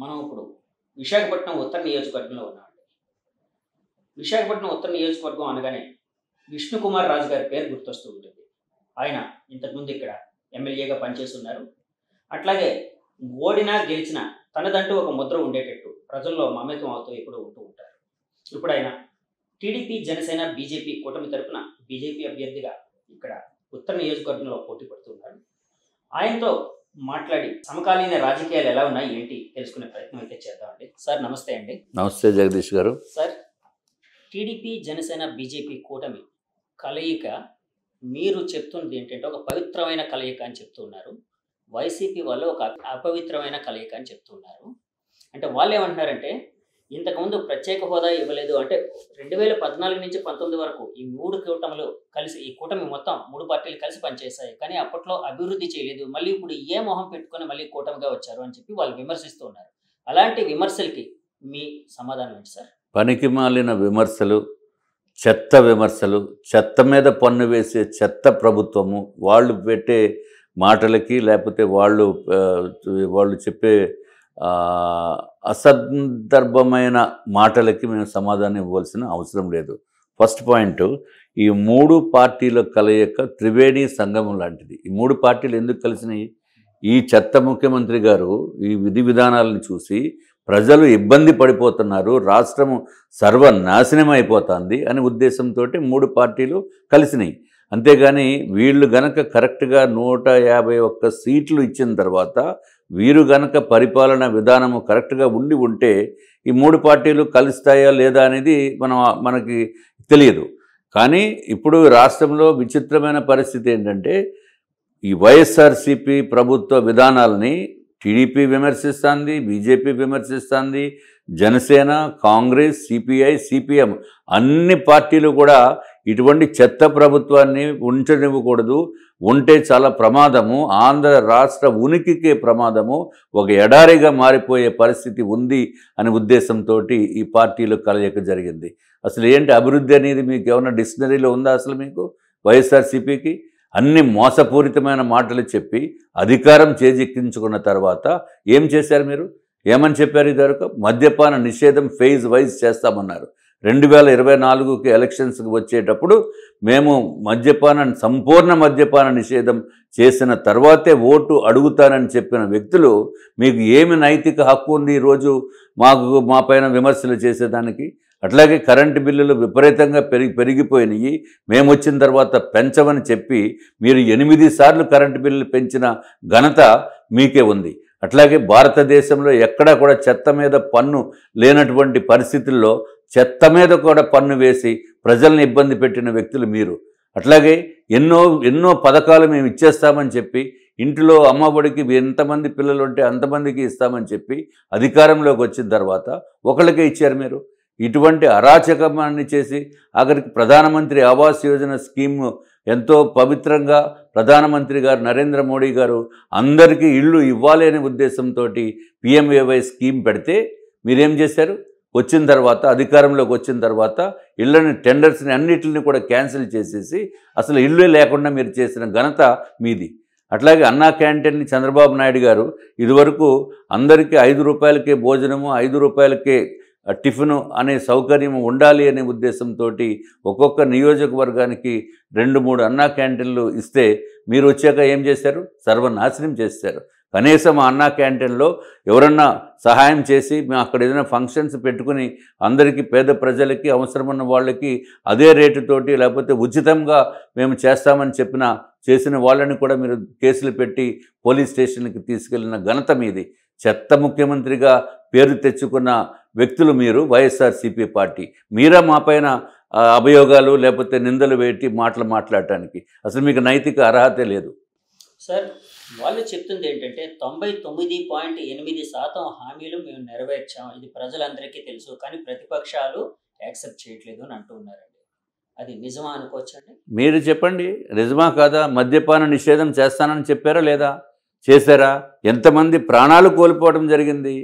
మనం ఇప్పుడు విశాఖపట్నం ఉత్తర నియోజకవర్గంలో ఉన్నామండి. విశాఖపట్నం ఉత్తర నియోజకవర్గం అనగానే విష్ణుకుమార్ రాజు గారి పేరు గుర్తొస్తూ ఉంటుంది. ఆయన ఇంతకుముందు ఇక్కడ ఎమ్మెల్యేగా పనిచేసి ఉన్నారు. అట్లాగే ఓడినా గెలిచినా తనదంటూ ఒక ముద్ర ఉండేటట్టు ప్రజల్లో మమేకం అవుతూ ఎప్పుడూ ఉంటూ ఉంటారు. ఇప్పుడు ఆయన టీడీపీ, జనసేన, బీజేపీ కూటమి తరపున బీజేపీ అభ్యర్థిగా ఇక్కడ ఉత్తర నియోజకవర్గంలో పోటీ పడుతున్నారు. ఆయనతో మాట్లాడి సమకాలీన రాజకీయాలు ఎలా ఉన్నాయి ఏంటి తెలుసుకునే ప్రయత్నం అయితే చేద్దామండి. సార్ నమస్తే అండి. నమస్తే జగదీష్ గారు. సార్, టీడీపీ, జనసేన, బీజేపీ కూటమి కలయిక మీరు చెప్తున్నది ఏంటంటే ఒక పవిత్రమైన కలయిక అని చెప్తున్నారు. వైసీపీ వాళ్ళు ఒక అపవిత్రమైన కలయిక అని చెప్తున్నారు. అంటే వాళ్ళు ఏమంటున్నారంటే ఇంతకుముందు ప్రత్యేక హోదా ఇవ్వలేదు అంటే 2014 నుంచి 19 వరకు ఈ మూడు కూటములు కలిసి, ఈ కూటమి మొత్తం మూడు పార్టీలు కలిసి పనిచేశాయి. కానీ అప్పట్లో అభివృద్ధి చేయలేదు. మళ్ళీ ఇప్పుడు ఏ మొహం పెట్టుకొని మళ్ళీ కూటమిగా వచ్చారు అని చెప్పి వాళ్ళు విమర్శిస్తూ ఉన్నారు. అలాంటి విమర్శలకి మీ సమాధానం ఏంటి సార్? పనికిమాలిన విమర్శలు, చెత్త విమర్శలు, చెత్త మీద పన్ను వేసే చెత్త ప్రభుత్వము, వాళ్ళు పెట్టే మాటలకి లేకపోతే వాళ్ళు చెప్పే అసందర్భమైన మాటలకి మేము సమాధానం ఇవ్వాల్సిన అవసరం లేదు. ఫస్ట్ పాయింట్, ఈ మూడు పార్టీల కలయిక త్రివేణి సంగమం లాంటిది. ఈ మూడు పార్టీలు ఎందుకు కలిసినాయి? ఈ చెత్త ముఖ్యమంత్రి గారు ఈ విధి విధానాలను చూసి ప్రజలు ఇబ్బంది పడిపోతున్నారు, రాష్ట్రము సర్వనాశనం అయిపోతుంది అనే ఉద్దేశంతో మూడు పార్టీలు కలిసినాయి. అంతేగాని వీళ్ళు గనక కరెక్ట్గా 151 సీట్లు ఇచ్చిన తర్వాత వీరు గనక పరిపాలన విధానము కరెక్ట్గా ఉంటే ఈ మూడు పార్టీలు కలుస్తాయా లేదా అనేది మనకి తెలియదు. కానీ ఇప్పుడు రాష్ట్రంలో విచిత్రమైన పరిస్థితి ఏంటంటే ఈ వైఎస్ఆర్సీపీ ప్రభుత్వ విధానాలని టీడీపీ విమర్శిస్తుంది, బీజేపీ విమర్శిస్తుంది, జనసేన, కాంగ్రెస్, సిపిఐ, సిపిఎం అన్ని పార్టీలు కూడా ఇటువంటి చెత్త ప్రభుత్వాన్ని ఉంచనివ్వకూడదు, ఉంటే చాలా ప్రమాదము, ఆంధ్ర రాష్ట్ర ఉనికికే ప్రమాదము, ఒక ఎడారిగా మారిపోయే పరిస్థితి ఉంది అనే ఉద్దేశంతో ఈ పార్టీలు కలయిక జరిగింది. అసలు ఏంటి అభివృద్ధి అనేది మీకు ఏమైనా డిక్షనరీలో ఉందా? అసలు మీకు వైఎస్ఆర్సీపీకి అన్ని మోసపూరితమైన మాటలు చెప్పి అధికారం చేజిక్కించుకున్న తర్వాత ఏం చేశారు? మీరు ఏమని చెప్పారు? ఇదివరకు మద్యపాన నిషేధం ఫేజ్ వైజ్ చేస్తామన్నారు. 2024కి ఎలక్షన్స్కి వచ్చేటప్పుడు మేము సంపూర్ణ మద్యపాన నిషేధం చేసిన తర్వాతే ఓటు అడుగుతానని చెప్పిన వ్యక్తులు మీకు ఏమి నైతిక హక్కు ఉంది ఈరోజు మా పైన విమర్శలు చేసేదానికి? అట్లాగే కరెంటు బిల్లులు విపరీతంగా పెరిగిపోయినాయి, మేము వచ్చిన తర్వాత పెంచమని చెప్పి మీరు 8 సార్లు కరెంటు బిల్లులు పెంచిన ఘనత మీకే ఉంది. అట్లాగే భారతదేశంలో ఎక్కడా కూడా చెత్త మీద పన్ను లేనటువంటి పరిస్థితుల్లో చెత్త మీద కూడా పన్ను వేసి ప్రజల్ని ఇబ్బంది పెట్టిన వ్యక్తులు మీరు. అట్లాగే ఎన్నో పథకాలు మేము ఇచ్చేస్తామని చెప్పి ఇంటిలో అమ్మఒడికి ఎంతమంది పిల్లలు ఉంటే అంతమందికి ఇస్తామని చెప్పి అధికారంలోకి వచ్చిన తర్వాత ఒకళ్ళకే ఇచ్చారు మీరు. ఇటువంటి అరాచకమాన్ని చేసి ఆఖరికి ప్రధానమంత్రి ఆవాస్ యోజన స్కీమ్ ఎంతో పవిత్రంగా ప్రధానమంత్రి గారు నరేంద్ర మోడీ గారు అందరికీ ఇళ్ళు ఇవ్వాలి అనే ఉద్దేశంతో పిఎంఏవై స్కీమ్ పెడితే మీరేం చేశారు? వచ్చిన తర్వాత అధికారంలోకి వచ్చిన తర్వాత ఇళ్ళని టెండర్స్ని అన్నిటిని కూడా క్యాన్సిల్ చేసేసి అసలు ఇళ్ళే లేకుండా మీరు చేసిన ఘనత మీది. అట్లాగే అన్నా క్యాంటీన్ని చంద్రబాబు నాయుడు గారు ఇదివరకు అందరికీ 5 రూపాయలకే భోజనము, 5 రూపాయలకే టిఫిను అనే సౌకర్యం ఉండాలి అనే ఉద్దేశంతో ఒక్కొక్క నియోజకవర్గానికి 2-3 అన్నా క్యాంటీన్లు ఇస్తే మీరు వచ్చాక ఏం చేశారు? సర్వనాశనం చేశారు. కనీసం అన్నా క్యాంటీన్లో ఎవరన్నా సహాయం చేసి మేము అక్కడ ఏదైనా ఫంక్షన్స్ పెట్టుకుని అందరికీ పేద ప్రజలకి అవసరమున్న వాళ్ళకి అదే రేటుతోటి లేకపోతే ఉచితంగా మేము చేస్తామని చేసిన వాళ్ళని కూడా మీరు కేసులు పెట్టి పోలీస్ స్టేషన్కి తీసుకెళ్లిన ఘనత మీది. చెత్త ముఖ్యమంత్రిగా పేరు తెచ్చుకున్న వ్యక్తులు మీరు, వైఎస్ఆర్సీపీ పార్టీ. మీరా మా పైన అభియోగాలు లేకపోతే నిందలు వేటి మాట్లాడటానికి అసలు మీకు నైతిక అర్హతే లేదు. సార్, వాళ్ళు చెప్తుంది ఏంటంటే 99.8% హామీలు మేము నెరవేర్చాం, ఇది ప్రజలందరికీ తెలుసు, కానీ ప్రతిపక్షాలు యాక్సెప్ట్ చేయట్లేదు అని అంటూ ఉన్నారండి. అది నిజమా అనుకోవచ్చండి? మీరు చెప్పండి, నిజమా కాదా? మద్యపాన నిషేధం చేస్తానని చెప్పారా లేదా? చేశారా? ఎంతమంది ప్రాణాలు కోల్పోవడం జరిగింది?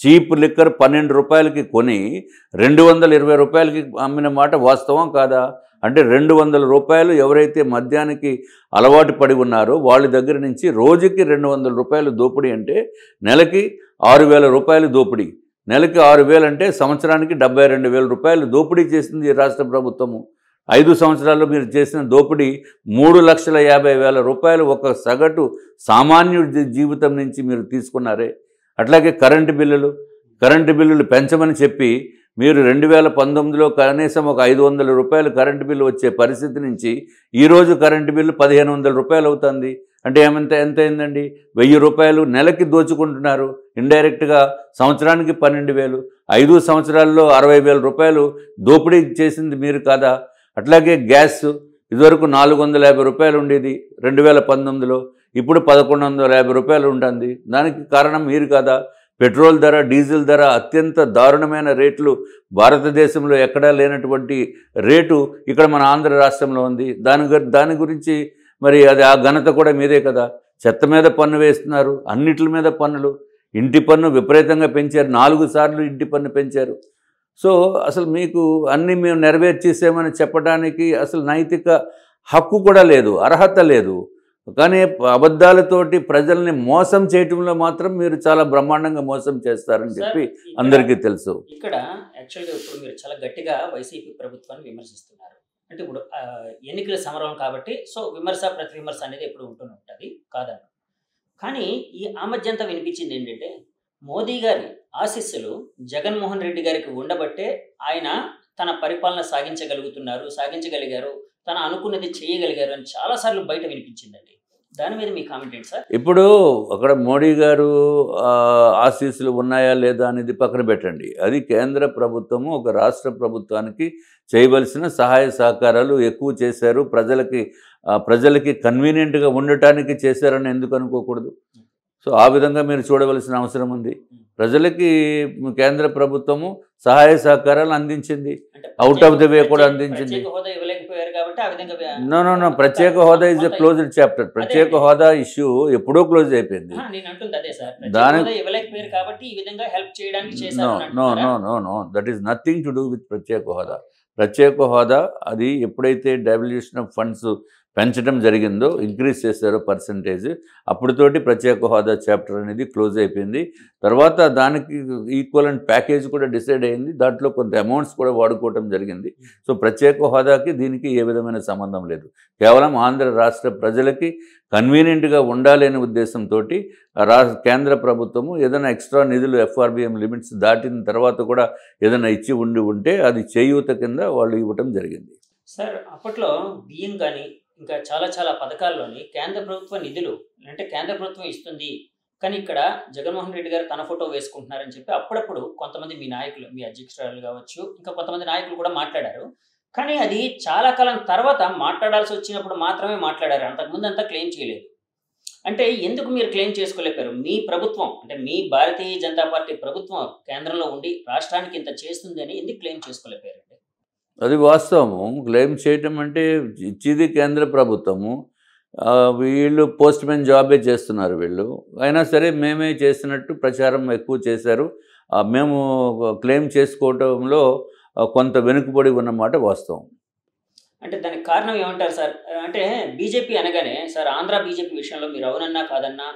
చీప్ లిక్కర్ 12 రూపాయలకి కొని 220 రూపాయలకి అమ్మిన మాట వాస్తవం కాదా? అంటే 200 రూపాయలు ఎవరైతే మద్యానికి అలవాటు పడి ఉన్నారో వాళ్ళ దగ్గర నుంచి రోజుకి 200 రూపాయలు దోపిడీ అంటే నెలకి 6,000 రూపాయలు దోపిడీ. నెలకి 6,000 అంటే సంవత్సరానికి 72,000 రూపాయలు దోపిడీ చేసింది ఈ రాష్ట్ర ప్రభుత్వము. 5 సంవత్సరాల్లో మీరు చేసిన దోపిడీ 3,50,000 రూపాయలు ఒక సగటు సామాన్యుడి జీవితం నుంచి మీరు తీసుకున్నారే. అట్లాగే కరెంటు బిల్లులు పెంచమని చెప్పి మీరు 2019లో కనీసం ఒక 500 రూపాయలు కరెంటు బిల్లు వచ్చే పరిస్థితి నుంచి ఈరోజు కరెంటు బిల్లు 1,500 రూపాయలు అవుతుంది. అంటే ఎంత అయిందండి? 1,000 రూపాయలు నెలకి దోచుకుంటున్నారు ఇండైరెక్ట్గా. సంవత్సరానికి 12,000, 5 సంవత్సరాల్లో 60,000 రూపాయలు దోపిడీ చేసింది మీరు కాదా? అట్లాగే గ్యాస్ ఇదివరకు 450 రూపాయలు ఉండేది 2019లో, ఇప్పుడు 1,150 రూపాయలు ఉంటుంది. దానికి కారణం మీరు కాదా? పెట్రోల్ ధర, డీజిల్ ధర అత్యంత దారుణమైన రేట్లు, భారతదేశంలో ఎక్కడా లేనటువంటి రేటు ఇక్కడ మన ఆంధ్ర రాష్ట్రంలో ఉంది. దాని గురించి మరి అది ఆ ఘనత కూడా మీదే కదా. చెత్త మీద పన్ను వేస్తున్నారు, అన్నిటి మీద పన్నులు. ఇంటి పన్ను విపరీతంగా పెంచారు, 4 సార్లు ఇంటి పన్ను పెంచారు. సో అసలు మీకు అన్నీ మేము నెరవేర్చేసామని చెప్పడానికి అసలు నైతిక హక్కు కూడా లేదు, అర్హత లేదు. కానీ అబద్ధాలతోటి ప్రజల్ని మోసం చేయటంలో మాత్రం మీరు చాలా బ్రహ్మాండంగా మోసం చేస్తారని చెప్పి అందరికీ తెలుసు. ఇక్కడ యాక్చువల్గా ఇప్పుడు మీరు చాలా గట్టిగా వైసీపీ ప్రభుత్వాన్ని విమర్శిస్తున్నారు. అంటే ఇప్పుడు ఎన్నికల సమరం కాబట్టి సో విమర్శ ప్రతి విమర్శ అనేది ఎప్పుడు ఉంటూనే ఉంటుంది కాదన్న. కానీ ఆ మధ్య అంతా వినిపించింది ఏంటంటే మోదీ గారి ఆశీస్సులు జగన్మోహన్ రెడ్డి గారికి ఉండబట్టే ఆయన తన పరిపాలన సాగించగలిగారు, తన అనుకున్నది చేయగలిగారు అని చాలాసార్లు బయట వినిపించిందండి. దాని మీద మీ కామెంట్ ఏంటి సార్? ఇప్పుడు అక్కడ మోడీ గారు ఆశీస్సులు ఉన్నాయా లేదా అనేది పక్కన పెట్టండి. అది కేంద్ర ప్రభుత్వము ఒక రాష్ట్ర ప్రభుత్వానికి చేయవలసిన సహాయ సహకారాలు ఎక్కువ చేశారు, ప్రజలకి కన్వీనియంట్గా ఉండటానికి చేశారని ఎందుకు అనుకోకూడదు? సో ఆ విధంగా మీరు చూడవలసిన అవసరం ఉంది. ప్రజలకి కేంద్ర ప్రభుత్వము సహాయ సహకారాలు అందించింది, అవుట్ ఆఫ్ ది వే కూడా అందించింది. నో ప్రత్యేక హోదా ఇస్ ఎ క్లోజ్డ్ చాప్టర్. ప్రత్యేక హోదా ఇష్యూ ఎప్పుడో క్లోజ్ అయిపోయింది. Know that is nothing to do with ప్రత్యేక హోదా. ప్రత్యేక హోదా అది ఎప్పుడైతే డైవల్యూషన్ ఆఫ్ ఫండ్స్ పెంచడం జరిగిందో, ఇంక్రీజ్ చేశారో పర్సంటేజ్, అప్పటితోటి ప్రత్యేక హోదా చాప్టర్ అనేది క్లోజ్ అయిపోయింది. తర్వాత దానికి ఈక్వలెంట్ ప్యాకేజ్ కూడా డిసైడ్ అయింది, దాంట్లో కొంత అమౌంట్స్ కూడా వాడుకోవడం జరిగింది. సో ప్రత్యేక హోదాకి దీనికి ఏ విధమైన సంబంధం లేదు. కేవలం ఆంధ్ర రాష్ట్ర ప్రజలకి కన్వీనియంట్గా ఉండాలి అనే ఉద్దేశంతో కేంద్ర ప్రభుత్వము ఏదైనా ఎక్స్ట్రా నిధులు FRBM లిమిట్స్ దాటిన తర్వాత కూడా ఏదైనా ఇచ్చి ఉంటే అది చేయూత కింద వాళ్ళు ఇవ్వటం జరిగింది. సార్ అప్పట్లో బియ్యం కానీ ఇంకా చాలా పథకాల్లోని కేంద్ర ప్రభుత్వ నిధులు అంటే కేంద్ర ప్రభుత్వం ఇస్తుంది, కానీ ఇక్కడ జగన్మోహన్ రెడ్డి గారు తన ఫోటో వేసుకుంటున్నారని చెప్పి అప్పుడప్పుడు కొంతమంది మీ నాయకులు, మీ అధ్యక్షురాలు కావచ్చు, ఇంకా కొంతమంది నాయకులు కూడా మాట్లాడారు. కానీ అది చాలా కాలం తర్వాత మాట్లాడాల్సి వచ్చినప్పుడు మాత్రమే మాట్లాడారు, అంతకుముందు అంతా క్లెయిమ్ చేయలేదు. అంటే ఎందుకు మీరు క్లెయిమ్ చేసుకోలేపారు? మీ ప్రభుత్వం అంటే మీ భారతీయ జనతా పార్టీ ప్రభుత్వం కేంద్రంలో ఉండి రాష్ట్రానికి ఇంత చేస్తుంది అని ఎందుకు క్లెయిమ్ చేసుకోలేపారు? అది వాస్తవము. క్లెయిమ్ చేయటం అంటే ఇచ్చేది కేంద్ర ప్రభుత్వము, వీళ్ళు పోస్ట్ మ్యాన్ జాబే చేస్తున్నారు వీళ్ళు. అయినా సరే మేమే చేసినట్టు ప్రచారం ఎక్కువ చేశారు. మేము క్లెయిమ్ చేసుకోవటంలో కొంత వెనుకబడి ఉన్నమాట వాస్తవం. అంటే దానికి కారణం ఏమంటారు సార్? అంటే బీజేపీ అనగానే సార్ ఆంధ్ర బీజేపీ విషయంలో మీరు అవునన్నా కాదన్నా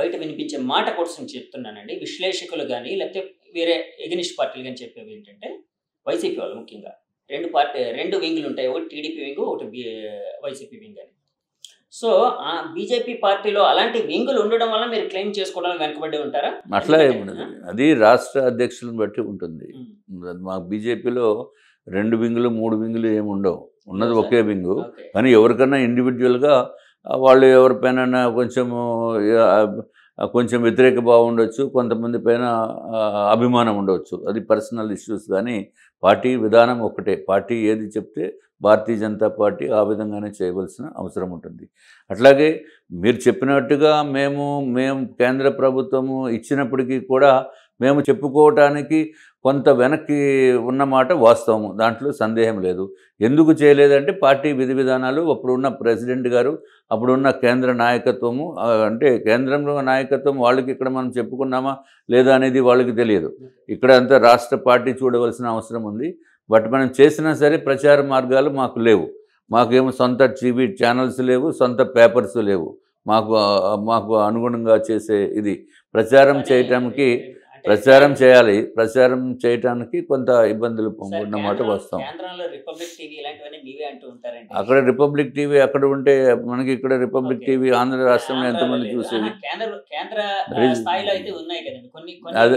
బయట వినిపించే మాట కోసం చెప్తున్నానండి. విశ్లేషకులు కానీ లేకపోతే వేరే ఎగనిస్ట్ పార్టీలు కానీ చెప్పేవి ఏంటంటే వైసీపీ వాళ్ళు ముఖ్యంగా రెండు వింగులు ఉంటాయి, ఒకటి టీడీపీ వింగ్, ఒకటి వైసీపీ వింగ్ అని. సో ఆ బీజేపీ పార్టీలో అలాంటి వింగులు ఉండడం వల్ల మీరు క్లెయిమ్ చేసుకోవడానికి వెనకబడి ఉంటారా? అట్లా ఏముండదు, అది రాష్ట్ర అధ్యక్షులను బట్టి ఉంటుంది. మా బీజేపీలో 2 వింగులు 3 వింగులు ఏమి ఉండవు, ఉన్నది ఒకే వింగు. కానీ ఎవరికన్నా ఇండివిజువల్గా వాళ్ళు ఎవరిపైన కొంచెం వ్యతిరేక భావం ఉండొచ్చు, కొంతమంది పైన అభిమానం ఉండవచ్చు, అది పర్సనల్ ఇష్యూస్. కానీ పార్టీ విధానం ఒకటే, పార్టీ ఏది చెప్తే భారతీయ జనతా పార్టీ ఆ విధంగానే చేయవలసిన అవసరం ఉంటుంది. అట్లాగే మీరు చెప్పినట్టుగా మేము కేంద్ర ప్రభుత్వము ఇచ్చినప్పటికీ కూడా మేము చెప్పుకోవటానికి కొంత వెనక్కి ఉన్నమాట వాస్తవము, దాంట్లో సందేహం లేదు. ఎందుకు చేయలేదంటే పార్టీ విధి విధానాలు, అప్పుడున్న ప్రెసిడెంట్ గారు, అప్పుడున్న కేంద్ర నాయకత్వము, అంటే కేంద్రంలో నాయకత్వం వాళ్ళకి ఇక్కడ మనం చెప్పుకున్నామా లేదా అనేది వాళ్ళకి తెలియదు. ఇక్కడ అంతా రాష్ట్ర పార్టీ చూడవలసిన అవసరం ఉంది. బట్ మనం చేసినా సరే ప్రచార మార్గాలు మాకు లేవు. మాకేమో సొంత టీవీ ఛానల్స్ లేవు, సొంత పేపర్స్ లేవు. మాకు అనుగుణంగా చేసే ఇది ప్రచారం చేయటానికి చేయాలి. ప్రచారం చేయటానికి కొంత ఇబ్బందులు ఉన్నమాట వాస్తవం. అక్కడ రిపబ్లిక్ టీవీ అక్కడ ఉంటే మనకి ఇక్కడ రిపబ్లిక్ టీవీ ఆంధ్ర రాష్ట్రంలో ఎంతమంది చూసేది?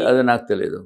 అది నాకు తెలియదు.